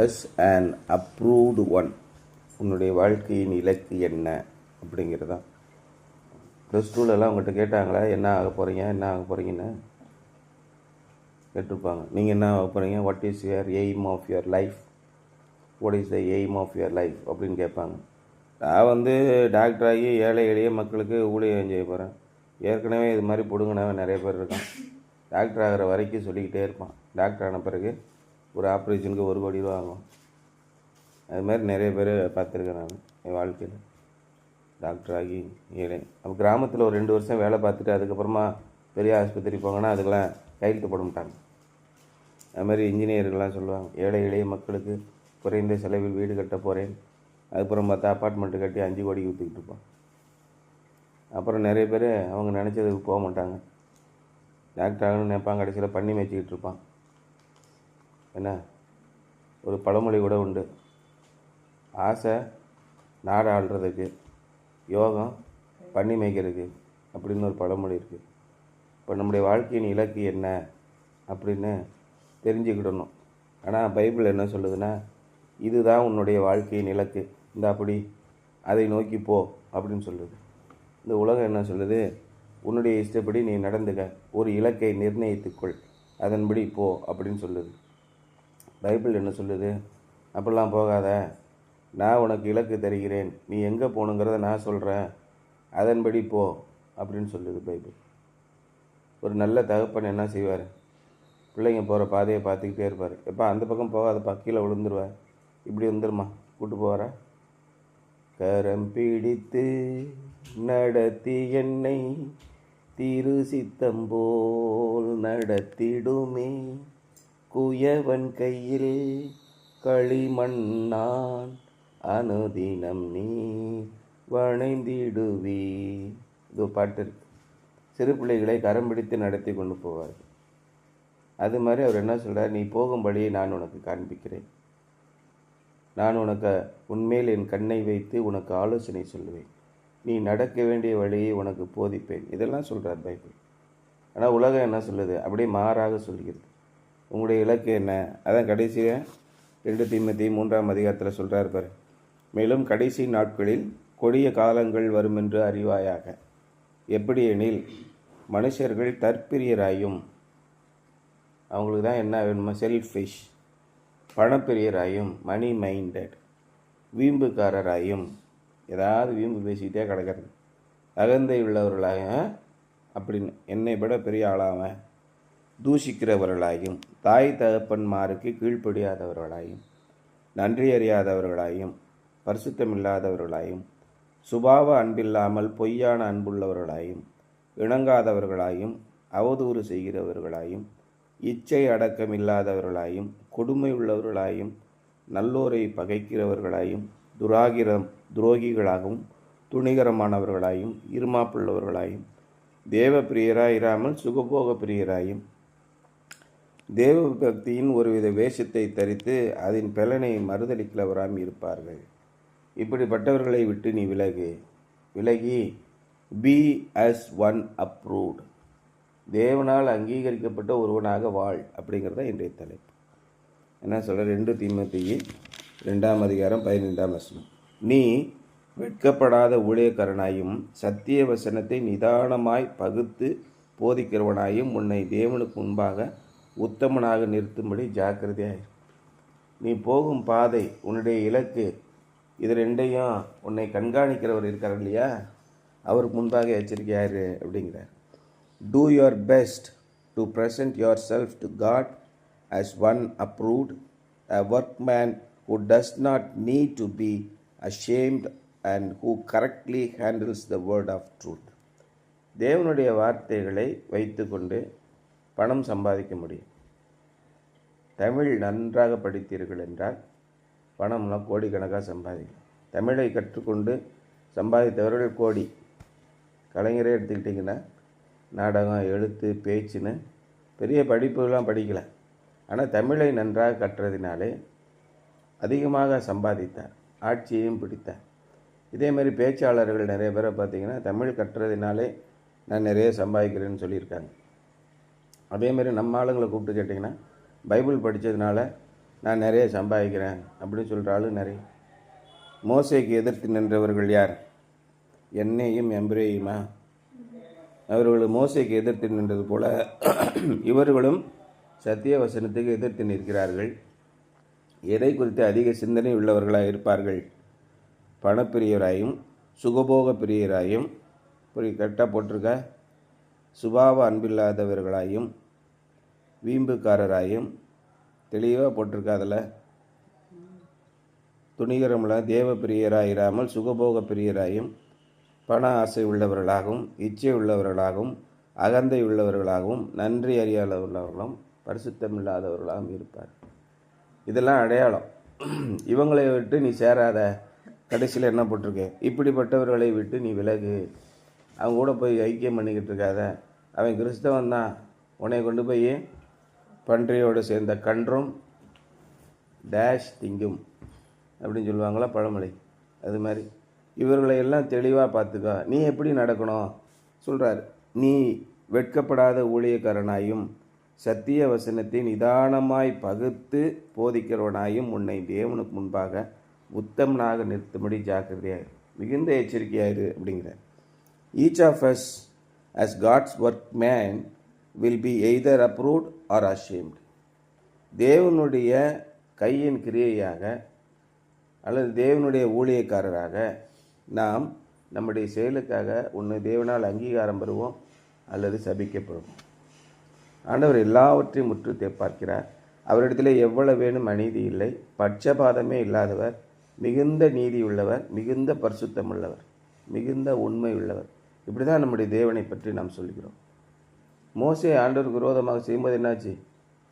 As an approved one. உன்னுடைய வாழ்க்கையின் இலக்கு என்ன அப்படிங்கிறதான். ப்ளஸ் டூலெலாம் உங்கள்கிட்ட கேட்டாங்களா என்ன ஆக போகிறீங்கன்னு கேட்டிருப்பாங்க. நீங்கள் என்ன ஆக போகிறீங்க, what is your aim of your life, what is the aim of your life அப்படின்னு கேட்பாங்க. நான் டாக்டர் ஆகி ஏழை எளிய மக்களுக்கு ஊழியம் செய்ய போகிறேன். ஏற்கனவே இது மாதிரி பிடுங்கினவன் நிறைய பேர் இருக்கான். டாக்டர் ஆகிற வரைக்கும் சொல்லிக்கிட்டே இருப்பான். டாக்டர் ஆன பிறகு ஒரு ஆப்ரேஷனுக்கு 1 கோடி ரூபா ஆகும். அது மாதிரி நிறைய பேர் பார்த்துருக்கேன் நான் என் வாழ்க்கையில். டாக்டர் ஆகி ஏழை அப்போ கிராமத்தில் ஒரு 2 வருஷம் வேலை பார்த்துட்டு அதுக்கப்புறமா பெரிய ஆஸ்பத்திரி போங்கன்னா அதுக்கெல்லாம் கையெழுத்து போட மாட்டாங்க. அது மாதிரி இன்ஜினியர்கள்லாம் சொல்லுவாங்க, ஏழை எளிய மக்களுக்கு குறைந்த செலவில் வீடு கட்ட போகிறேன். அதுக்கப்புறம் பார்த்தா அப்பார்ட்மெண்ட்டு கட்டி 5 கோடிக்கு விற்றுக்கிட்டு இருப்பான். அப்புறம் நிறைய பேர் அவங்க நினச்சதுக்கு போக மாட்டாங்க. டாக்டர் ஆகணும்னு நினைப்பாங்க, கடைசியில் பண்ணி மேய்ச்சிக்கிட்டு இருப்பான். என்ன ஒரு பழமொழி கூட உண்டு, ஆசை நாடு ஆள்றதுக்கு, யோகம் பண்ணி மேய்க்கிறதுக்கு அப்படின்னு ஒரு பழமொழி இருக்குது. இப்போ நம்முடைய வாழ்க்கையின் இலக்கு என்ன அப்படின்னு தெரிஞ்சுக்கிடணும். ஆனால் பைபிள் என்ன சொல்லுதுன்னா, இதுதான் உன்னுடைய வாழ்க்கையின் இலக்கு, இந்த அப்படி அதை நோக்கி போ அப்படின்னு சொல்லுது. இந்த உலகம் என்ன சொல்லுது, உன்னுடைய இஷ்டப்படி நீ நடந்துக்க, ஒரு இலக்கை நிர்ணயித்துக்கொள், அதன்படி போ அப்படின்னு சொல்லுது. பைபிள் என்ன சொல்லுது, அப்படிலாம் போகாத, நான் உனக்கு இலக்கு தருகிறேன், நீ எங்கே போகணுங்கிறத நான் சொல்கிறேன், அதன்படி போ அப்படின்னு சொல்லுது பைபிள். ஒரு நல்ல தகப்பன் என்ன செய்வார், பிள்ளைங்க போகிற பாதையை பார்த்துக்கிட்டே இருப்பார். எப்போ அந்த பக்கம் போகாதப்பா, கீழே விழுந்துருவேன், இப்படி வந்துருமா, கூட்டு போவாரா? கரம் பிடித்து நடத்தி என்னை திரு சித்தம்போல் நடத்திடுமே, குயவன் கையில் களிமண்ணான் அனுதினம் நீ வணைந்திடுவி. இது பாட்டு இருக்கு. சிறு பிள்ளைகளை கரம் பிடித்து நடத்தி கொண்டு போவார். அது மாதிரி அவர் என்ன சொல்கிறார், நீ போகும் வழியை நான் உனக்கு காண்பிக்கிறேன், நான் உனக்கு உன்மேல் என் கண்ணை வைத்து உனக்கு ஆலோசனை சொல்லுவேன், நீ நடக்க வேண்டிய வழியை உனக்கு போதிப்பேன். இதெல்லாம் சொல்கிறார் பைபிள். ஆனால் உலகம் என்ன சொல்லுது, அப்படியே மாறாக சொல்கிறது. உங்களுடைய இலக்கு என்ன? அதான் கடைசியாக 2 தீமோத்தேயு 3ஆம் அதிகாரத்தில் சொல்கிறார் பாரு, மேலும் கடைசி நாட்களில் கொடிய காலங்கள் வரும் என்று அறிவாயாக. எப்படி எனில், மனுஷர்கள் தற்பிரியராயும், அவங்களுக்கு தான் என்ன வேணுமோ, செல்ஃபிஷ், பணப்பிரியராயும், மணி மைண்டட், வீம்புக்காரராயும், ஏதாவது வீம்பு பேசிக்கிட்டே கிடக்கிறது, அகந்தை உள்ளவர்களாயும், அப்படின்னு என்னை விட பெரிய ஆளாமல் தூஷிக்கிறவர்களாயும், தாய் தகப்பன்மாருக்கு கீழ்ப்படியாதவர்களாயும், நன்றி அறியாதவர்களாயும், பரிசுத்தமில்லாதவர்களாயும், சுபாவ அன்பில்லாமல் பொய்யான அன்புள்ளவர்களாயும், இணங்காதவர்களாயும், அவதூறு செய்கிறவர்களாயும், இச்சை அடக்கமில்லாதவர்களாயும், கொடுமை உள்ளவர்களாயும், நல்லோரை பகைக்கிறவர்களாயும், துரோகிகளாகவும், துணிகரமானவர்களாயும், இருமாப்புள்ளவர்களாயும், தேவ பிரியராயிராமல் சுகபோக பிரியராயும், தேவ பக்தியின் ஒருவித வேஷத்தை தரித்து அதன் பலனை மறுதளிக்கிறவராம் இருப்பார்கள். இப்படிப்பட்டவர்களை விட்டு நீ விலகி பி அஸ் ஒன் அப்ரூவ்டு, தேவனால் அங்கீகரிக்கப்பட்ட ஒருவனாக வாழ் அப்படிங்கிறத இன்றைய தலைப்பு. என்ன சொல்ற, 2 தீமோத்தேயு 2ஆம் அதிகாரம் 15ஆம் வசனம், நீ வெட்கப்படாத ஊழியக்காரனாயும் சத்திய வசனத்தை நிதானமாய் பகுத்து போதிக்கிறவனாயும் உன்னை தேவனுக்கு முன்பாக உத்தமனாக நிறுத்தும்படி ஜாக்கிரதையாய். நீ போகும் பாதை, உன்னுடைய இலக்கு, இது 2ஐயும் உன்னை கண்காணிக்கிறவர் இருக்கார் இல்லையா, அவருக்கு முன்பாக எச்சரிக்கையாரு அப்படிங்கிறார். Do your best to present yourself to God as one approved, a workman who does not need to be ashamed and who correctly handles the word of truth. தேவனுடைய வார்த்தைகளை வைத்துக்கொண்டு பணம் சம்பாதிக்க முடியும். தமிழ் நன்றாக படித்தீர்கள் என்றால் பணம்லாம் கோடிக்கணக்காக சம்பாதிக்கும். தமிழை கற்றுக்கொண்டு சம்பாதித்தவர்கள் கோடி. கலைஞரே எடுத்துக்கிட்டிங்கன்னா நாடகம், எழுத்து, பேச்சுன்னு பெரிய படிப்புலாம் படிக்கலை, ஆனால் தமிழை நன்றாக கற்றதினாலே அதிகமாக சம்பாதித்தார், ஆட்சியையும் பிடித்தார். இதேமாதிரி பேச்சாளர்கள் நிறைய பேரை பார்த்திங்கன்னா தமிழ் கற்றதினாலே நான் நிறைய சம்பாதிக்கிறேன்னு சொல்லியிருக்காங்க. அதேமாதிரி நம்ம ஆளுங்களை கூப்பிட்டு கேட்டிங்கன்னா பைபிள் படித்ததுனால நான் நிறைய சம்பாதிக்கிறேன் அப்படின்னு சொல்கிற ஆளு நிறைய. மோசேக்கு எதிர்த்து நின்றவர்கள் யார்? என்னையும் எம்பிரேயுமா? அவர்கள் மோசேக்கு எதிர்த்து நின்றது போல இவர்களும் சத்திய வசனத்துக்கு எதிர்த்து நிற்கிறார்கள். எதை குறித்து அதிக சிந்தனை உள்ளவர்களாக இருப்பார்கள்? பணப்பிரியராயும் சுகபோக பிரியராயும், கரெக்டாக போட்டிருக்க, சுபாவ அன்பில்லாதவர்களாயும் வீம்புக்காரராயும், தெளிவாக போட்டிருக்க. அதில் துணிகரமுள்ள தேவ பிரியராயிராமல் சுகபோக பிரியராயும், பண ஆசை உள்ளவர்களாகவும், இச்சை உள்ளவர்களாகவும், அகந்தை உள்ளவர்களாகவும், நன்றி அறியாதவர்களாகவும், பரிசுத்தமில்லாதவர்களாகவும் இருப்பார். இதெல்லாம் அடையாளம். இவங்களை விட்டு நீ சேராத. கடைசியில் என்ன போட்டிருக்க? இப்படிப்பட்டவர்களை விட்டு நீ விலகு. அவங்க கூட போய் ஐக்கியம் பண்ணிக்கிட்டு இருக்காத. அவன் கிறிஸ்தவன் தான், உன்னை கொண்டு போய் பன்றியோடு சேர்ந்த கன்றும் டேஷ் திங்கும் அப்படின்னு சொல்லுவாங்களா பழமொழி. அது மாதிரி இவர்களை எல்லாம் தெளிவாக பார்த்துக்கோ. நீ எப்படி நடக்கணும் சொல்கிறார். நீ வெட்கப்படாத ஊழியக்காரனாயும் சத்திய வசனத்தை நிதானமாய் பகுத்து போதிக்கிறவனாயும் உன்னை தேவனுக்கு முன்பாக உத்தமனாக நிறுத்தும்படி ஜாக்கிரதையாயிரு, மிகுந்த எச்சரிக்கையாயிரு அப்படிங்கிறார். Each of us as God's workman will be either approved or ashamed. தேவனுடைய கையின் கிரியையாக அல்லது தேவனுடைய ஊழியக்காரராக நாம் நம்முடைய செயலுக்காக ஒன்று தேவனால் அங்கீகாரம் பெறுவோம் அல்லது சபிக்கப்படுவோம். ஆண்டவர் எல்லாவற்றையும் முற்று பார்க்கிறார். அவரிடத்தில் எவ்வளவு வேணும் அநீதி இல்லை, பட்சபாதமே இல்லாதவர், மிகுந்த நீதி உள்ளவர், மிகுந்த பரிசுத்தம் உள்ளவர், மிகுந்த உண்மை உள்ளவர். இப்படி தான் நம்முடைய தேவனை பற்றி நாம் சொல்கிறோம். மோசே ஆண்டவருக்கு விரோதமாக செய்யும்போது என்னாச்சு?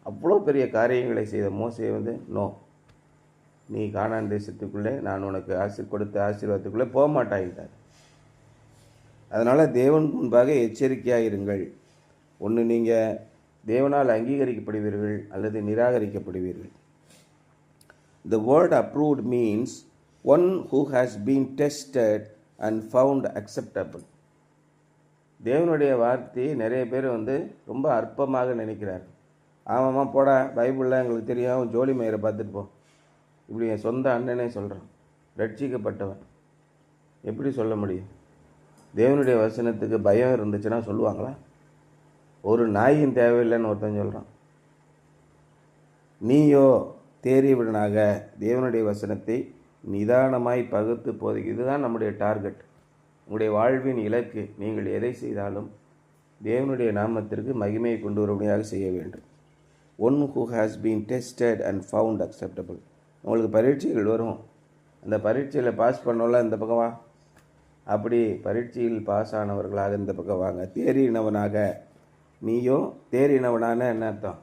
அவ்வளோ பெரிய காரியங்களை செய்த மோசே நோ, நீ கானான் தேசத்துக்குள்ளே நான் உனக்கு கொடுத்த ஆசீர்வாதத்துக்குள்ளே போக மாட்டாயிட்டார். அதனால் தேவன் முன்பாக எச்சரிக்கையாக இருங்கள். ஒன்று நீங்கள் தேவனால் அங்கீகரிக்கப்படுவீர்கள் அல்லது நிராகரிக்கப்படுவீர்கள். The word approved means one who has been tested and found acceptable. தேவனுடைய வார்த்தையை நிறைய பேர் ரொம்ப அற்பமாக நினைக்கிறார். ஆமாம்மா போடா, பைபிளில் எங்களுக்கு தெரியும், ஜோலி மயிரை பார்த்துட்டு போ. இப்படி என் சொந்த அண்ணனே சொல்கிறான், ரட்சிக்கப்பட்டவன். எப்படி சொல்ல முடியும்? தேவனுடைய வசனத்துக்கு பயம் இருந்துச்சுன்னா சொல்லுவாங்களா? ஒரு நாயின் தேவையில்லைன்னு ஒருத்தன் சொல்கிறான். நீயோ தேறியவனாக தேவனுடைய வசனத்தை நிதானமாய் பகுத்து போதிக்க. இதுதான் நம்முடைய டார்கெட், உங்களுடைய வாழ்வின் இலக்கு. நீங்கள் எதை செய்தாலும் தேவனுடைய நாமத்திற்கு மகிமையை கொண்டு வரும்படியாக செய்ய வேண்டும். One who has been tested and found acceptable. உங்களுக்கு பரீட்சைகள் வரும், அந்த பரீட்சையில் பாஸ் பண்ணோம்ல இந்த பக்கம் வா. அப்படி பரீட்சையில் பாஸ் ஆனவர்களாக இந்த பக்கம் வாங்க. தேறினவனாக, நீயோ தேறினவனான என்ன அர்த்தம்?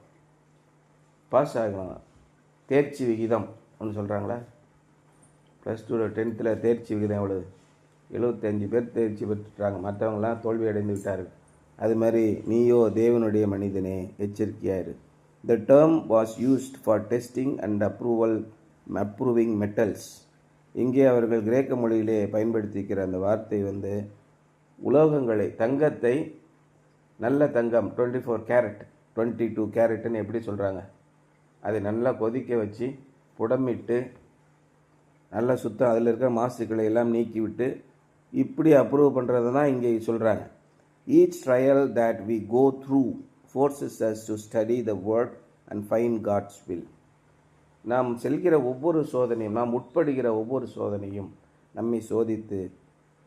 பாஸ் ஆகணும். தேர்ச்சி விகிதம் ஒன்று சொல்கிறாங்களா? +2 10th தேர்ச்சி விகிதம் எவ்வளவு? 75 பேர் தேர்ச்சி பெற்றுட்டாங்க, மற்றவங்களாம் தோல்வி அடைந்து விட்டார்கள். அது மாதிரி நீயோ தேவனுடைய மனிதனே எச்சரிக்கையாயிரு. The term was used for testing and approving metals. இங்கே அவர்கள் கிரேக்க மொழியிலே பயன்படுத்திக்கிற அந்த வார்த்தை உலோகங்களை, தங்கத்தை, நல்ல தங்கம் 24 கேரட் 22 கேரட்னு எப்படி சொல்கிறாங்க, அதை நல்லா கொதிக்க வச்சு புடமிட்டு நல்லா சுத்தம், அதில் இருக்கிற மாசுக்களை எல்லாம் நீக்கிவிட்டு இப்படி அப்ரூவ் பண்ணுறது தான் இங்கே சொல்கிறாங்க. Each trial that we go through forces us to study the word and find God's will. நாம் செல்கிற ஒவ்வொரு சோதனையும், நாம் உட்படுகிற ஒவ்வொரு சோதனையும் நம்மை சோதித்து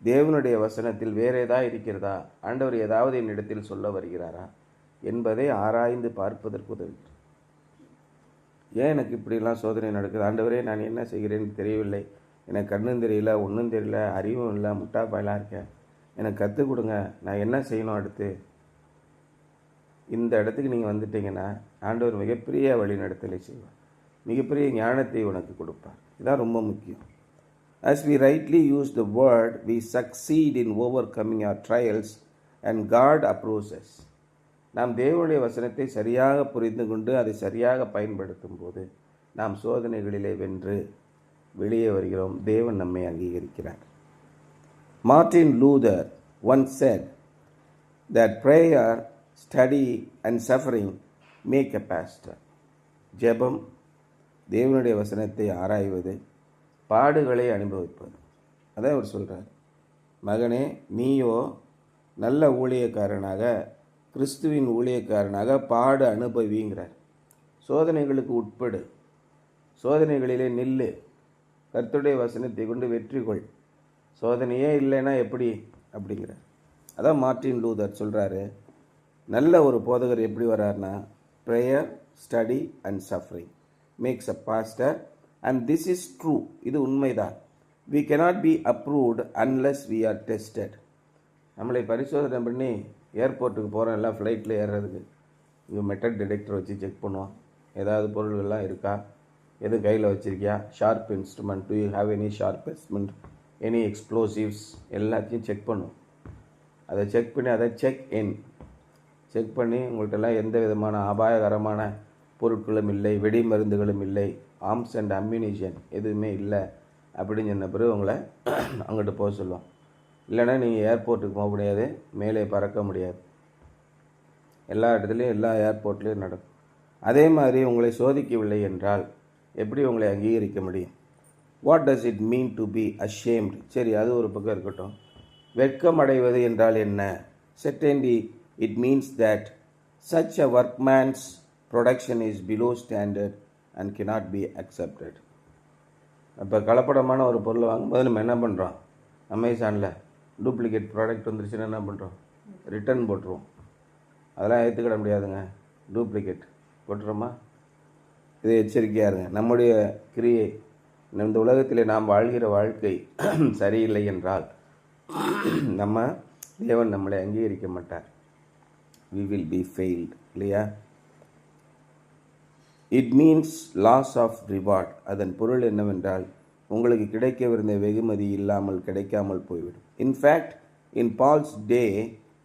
தேவனுடைய வசனத்தில் வேறு ஏதாவது இருக்கிறதா, ஆண்டவர் ஏதாவது என்னிடத்தில் சொல்ல வருகிறாரா என்பதை ஆராய்ந்து பார்ப்பதற்கு உதவி. ஏன் எனக்கு இப்படிலாம் சோதனை நடக்குது? ஆண்டவரே, நான் என்ன செய்கிறேன்னு தெரியவில்லை, எனக்கு கண்ணும் தெரியல, ஒன்றும் தெரியல, அறிவும் இல்லை, முட்டாப்பாயலாக இருக்கேன், எனக்கு கற்றுக் கொடுங்க, நான் என்ன செய்யணும் அடுத்து? இந்த இடத்துக்கு நீங்கள் வந்துட்டீங்கன்னா ஆண்டவர் மிகப்பெரிய வழிநடத்தலை செய்வார், மிகப்பெரிய ஞானத்தை உனக்கு கொடுப்பார். இதுதான் ரொம்ப முக்கியம். As we rightly use the word, we succeed in overcoming our trials and God approves us. நாம் தேவனுடைய வசனத்தை சரியாக புரிந்து கொண்டு அதை சரியாக பயன்படுத்தும் போது நாம் சோதனைகளிலே வென்று வெளியே வருகிறோம். தேவன் நம்மை அங்கீகரிக்கிறார். Martin Luther once said that prayer, study and suffering make a pastor. ஜெபம், தேவனுடைய வசனத்தை ஆராய்வது, பாடுகளை அனுபவிப்பது. அதான் அவர் சொல்கிறார், மகனே நீயோ நல்ல ஊழியக்காரனாக, கிறிஸ்துவின் ஊழியக்காரனாக பாடு அனுபவிங்கிறார். சோதனைகளுக்கு உட்படு, சோதனைகளிலே நில்லு, கர்த்தருடைய வசனத்தை கொண்டு வெற்றி கொள். சோதனையே இல்லைன்னா எப்படி அப்படிங்கிறார். அதான் மார்ட்டின் லூதர் சொல்கிறாரு, நல்ல ஒரு போதகர் எப்படி வர்றாருன்னா, prayer, study and suffering makes a pastor and this is true. இது உண்மைதான். we cannot be approved unless we are tested. நம்மளை பரிசோதனை பண்ணி ஏர்போர்ட்டுக்கு போகிறோம், எல்லாம் ஃப்ளைட்டில் ஏறுறதுக்கு இங்கே மெட்டல் டிடெக்டர் வச்சு செக் பண்ணுவோம். ஏதாவது பொருள்கள்லாம் இருக்கா, எதுவும் கையில் வச்சுருக்கியா, sharp instrument, do you have any sharp instrument, any explosives, எல்லாத்தையும் செக் பண்ணுவோம். அதை செக் பண்ணி அதை செக் பண்ணி உங்கள்கிட்டலாம் எந்த விதமான அபாயகரமான பொருட்களும் இல்லை, வெடி மருந்துகளும் இல்லை, ஆர்ம்ஸ் அண்ட் அம்யூனிஷன் எதுவுமே இல்லை அப்படின்னு சொன்ன பிறகு உங்களை அங்கிட்டு போக சொல்லுவோம். இல்லைன்னா நீங்கள் ஏர்போர்ட்டுக்கு போக முடியாது, மேலே பறக்க முடியாது. எல்லா இடத்துலையும் எல்லா ஏர்போர்ட்லேயும் நடக்கும். அதே மாதிரி உங்களை சோதிக்கவில்லை என்றால் எப்படி உங்களை அங்கீகரிக்க முடியும்? What does it mean to be ashamed? சரி, அது ஒரு பக்கம் இருக்கட்டும். வெட்கம் அடைவது என்றால் என்ன? Secondly, it means that such a workman's production is below standard and cannot be accepted. அப்போ கலப்படமான ஒரு பொருளை வாங்கும்போது நம்ம என்ன பண்ணுறோம்? அமேசானில் டூப்ளிகேட் ப்ராடக்ட் வந்துருச்சுன்னா என்ன பண்ணுறோம்? ரிட்டர்ன் போட்டுருவோம். அதெல்லாம் ஏற்றுக்கிட முடியாதுங்க, டூப்ளிகேட் போட்டுறோமா? இது எச்சரிக்கையாக இருங்க. நம்முடைய கிரியை, இந்த உலகத்தில் நாம் வாழ்கிற வாழ்க்கை சரியில்லை என்றால் தேவன் நம்மளை அங்கீகரிக்க மாட்டார். we will be failed. இல்லையா? It means loss of reward. அதன் பொருள் என்னவென்றால் உங்களுக்கு கிடைக்கவிருந்த வெகுமதி இல்லாமல் கிடைக்காமல் போய்விடும். In fact in Paul's day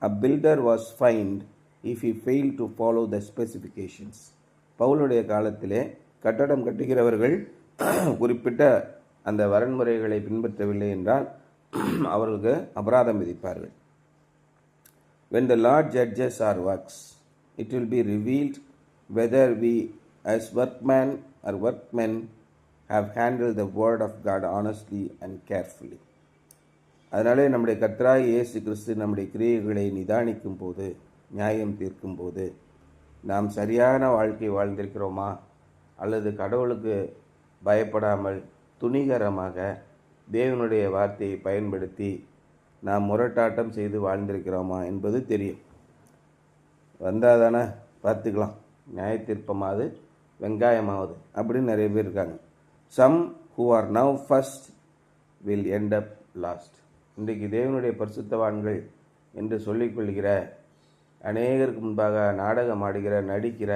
a builder was fined if he fail to follow the specifications. பவுலுடைய காலத்திலே கட்டடம் கட்டுகிறவர்கள் குறிப்பிட்ட அந்த வரன்முறைகளை பின்பற்றவில்லை என்றால் அவர்களுக்கு அபராதம் விதிப்பார்கள். When the Lord judges our works, it will be revealed whether we as workmen have handled the word of God honestly and carefully. அதனாலே நம்முடைய கர்த்தராகிய இயேசு கிறிஸ்து நம்முடைய கிரியைகளை நிதானிக்கும் போது, நியாயம் தீர்க்கும் போது, நாம் சரியான வாழ்க்கை வாழ்ந்திருக்கிறோமா, அல்லது கடவுளுக்கு பயப்படாமல் துணிகரமாக தேவனுடைய வார்த்தையை பயன்படுத்தி நாம் முரட்டாட்டம் செய்து வாழ்ந்திருக்கிறோமா என்பது தெரியும். வந்தால் தானே பார்த்துக்கலாம், நியாயத்தீர்ப்பமாவது வெங்காயமாவது அப்படின்னு நிறைய பேர் இருக்காங்க. Some who are now first will end up last. இன்றைக்கு தேவனுடைய பரிசுத்தவான்கள் என்று சொல்லிக்கொள்கிற, அநேகருக்கு முன்பாக நாடகம் ஆடுகிற, நடிக்கிற,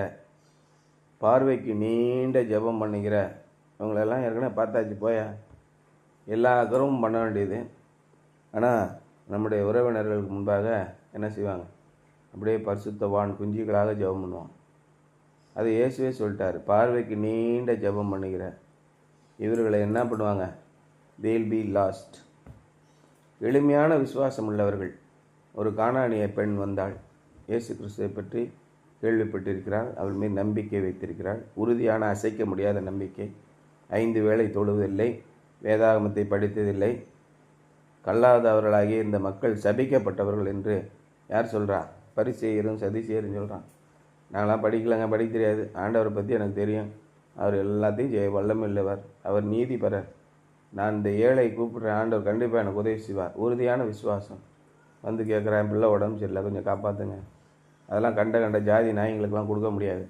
பார்வைக்கு நீண்ட ஜெபம் பண்ணுகிற இவங்களெல்லாம் ஏற்கனவே பார்த்தாச்சு. போயா எல்லா கருவும் பண்ண வேண்டியது. ஆனால் நம்முடைய உறவினர்களுக்கு முன்பாக என்ன செய்வாங்க? அப்படியே பரிசுத்தவான் குஞ்சிகளாக ஜெபம் பண்ணுவாங்க. அது இயேசுவே சொல்லிட்டார், பார்வைக்கு நீண்ட ஜெபம் பண்ணுகிற இவர்களை என்ன பண்ணுவாங்க? they'll be lost. எளிமையான விசுவாசம் உள்ளவர்கள். ஒரு கானானிய பெண் வந்தாள், இயேசு கிறிஸ்துவை பற்றி கேள்விப்பட்டிருக்கிறாள், அவள் மீது நம்பிக்கை வைத்திருக்கிறாள். உறுதியான அசைக்க முடியாத நம்பிக்கை. 5 வேளை தொழுவதில்லை, வேதாகமத்தை படித்ததில்லை. கல்லாதவர்களாகிய இந்த மக்கள் சபிக்கப்பட்டவர்கள் என்று யார் சொல்கிறா? பரிசேயரும் சதிசேயரும் சொல்கிறான். நாங்களாம் படிக்கலைங்க, படிக்க தெரியாது, ஆண்டவரை பற்றி எனக்கு தெரியும், அவர் எல்லாத்தையும் வல்லமை இல்லவர், அவர் நீதிபரர், நான் இந்த ஏழை கூப்பிட்றேன், ஆண்டவர் கண்டிப்பாக எனக்கு உதவி செய்வார். உறுதியான விசுவாசம். வந்து கேட்குறேன், பிள்ளை உடம்பு சரியில்லை, கொஞ்சம் காப்பாற்றுங்க. அதெல்லாம் கண்ட ஜாதி நாய்களுக்கெல்லாம் கொடுக்க முடியாது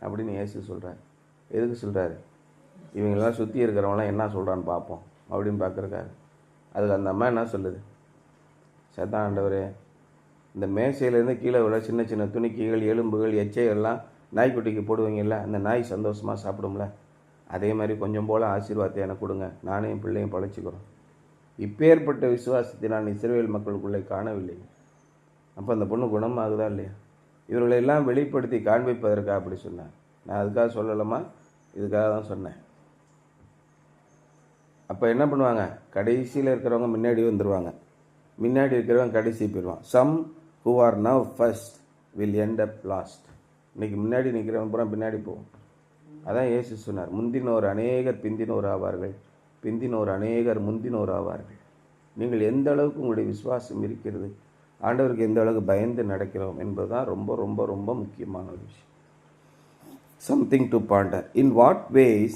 அப்படின்னு இயேசு சொல்கிறார். எதுக்கு சொல்கிறாரு? இவங்களெல்லாம் சுற்றி இருக்கிறவங்களாம் என்ன சொல்கிறான்னு பார்ப்போம் அப்படின்னு பார்க்குறக்காரு. அதுக்கு அந்த அம்மா என்ன சொல்லுது? சத்தான் ஆண்டவரே, இந்த மேசையிலேருந்து கீழே விட சின்ன சின்ன துணிக்கைகள், எலும்புகள், எச்சைகள்லாம் நாய்க்குட்டிக்கு போடுவீங்கல்ல, அந்த நாய் சந்தோஷமாக சாப்பிடும்ல, அதே மாதிரி கொஞ்சம் போல் ஆசீர்வாதத்தை எனக்கு கொடுங்க, நானே என் பிள்ளையும் பழைச்சிக்கிறோம். இப்பேற்பட்ட விசுவாசத்தை நான் இஸ்ரவேல் மக்களுக்குள்ளே காணவில்லை. அப்போ அந்த பொண்ணு குணமாகுதா இல்லையா? இவர்களெல்லாம் வெளிப்படுத்தி காண்பிப்பதற்காக அப்படி சொன்னேன். நான் அதுக்காக சொல்லலாமா? இதுக்காக தான் சொன்னேன். அப்போ என்ன பண்ணுவாங்க? கடைசியில் இருக்கிறவங்க முன்னாடி வந்துடுவாங்க, முன்னாடி இருக்கிறவங்க கடைசி போயிடுவான். Some who are now first will end up last. இன்றைக்கி முன்னாடி நிற்கிறவங்க பூரா பின்னாடி போவோம். அதான் இயேசு சொன்னார், முந்தினோர் அநேகர் பிந்தினோர் ஆவார்கள், பிந்தினோர் அநேகர் முந்தினோர் ஆவார்கள். நீங்கள் எந்த அளவுக்கு உங்களுடைய விசுவாசம் இருக்கிறது, ஆண்டவருக்கு எந்த அளவுக்கு பயந்து நடக்கிறோம் என்பதுதான் ரொம்ப ரொம்ப ரொம்ப முக்கியமான ஒரு விஷயம். Something to ponder. In what ways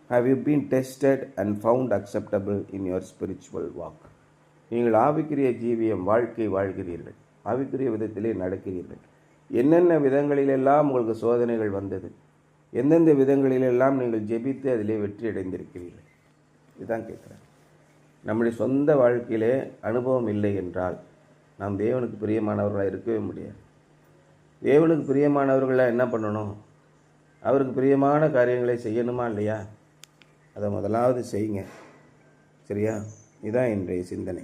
have you been tested and found acceptable in your spiritual walk? நீங்கள் ஆவிக்குரிய ஜீவியம் வாழ்க்கை வாழ்கிறீர்கள், ஆவிக்குரிய விதத்திலே நடக்கிறீர்கள். என்னென்ன விதங்களிலெல்லாம் உங்களுக்கு சோதனைகள் வந்தது, எந்தெந்த விதங்களிலெல்லாம் நீங்கள் ஜெபித்து அதிலே வெற்றி அடைந்திருக்கிறீர்கள், இதுதான் கேட்குறேன். நம்முடைய சொந்த வாழ்க்கையிலே அனுபவம் இல்லை என்றால் நாம் தேவனுக்கு பிரியமானவர்களாக இருக்கவே முடியாது. தேவனுக்கு பிரியமானவர்களாக என்ன பண்ணணும்? அவருக்கு பிரியமான காரியங்களை செய்யணுமா இல்லையா? அதை முதலாவது செய்யுங்க. சரியா? இதுதான் இன்றைய சிந்தனை.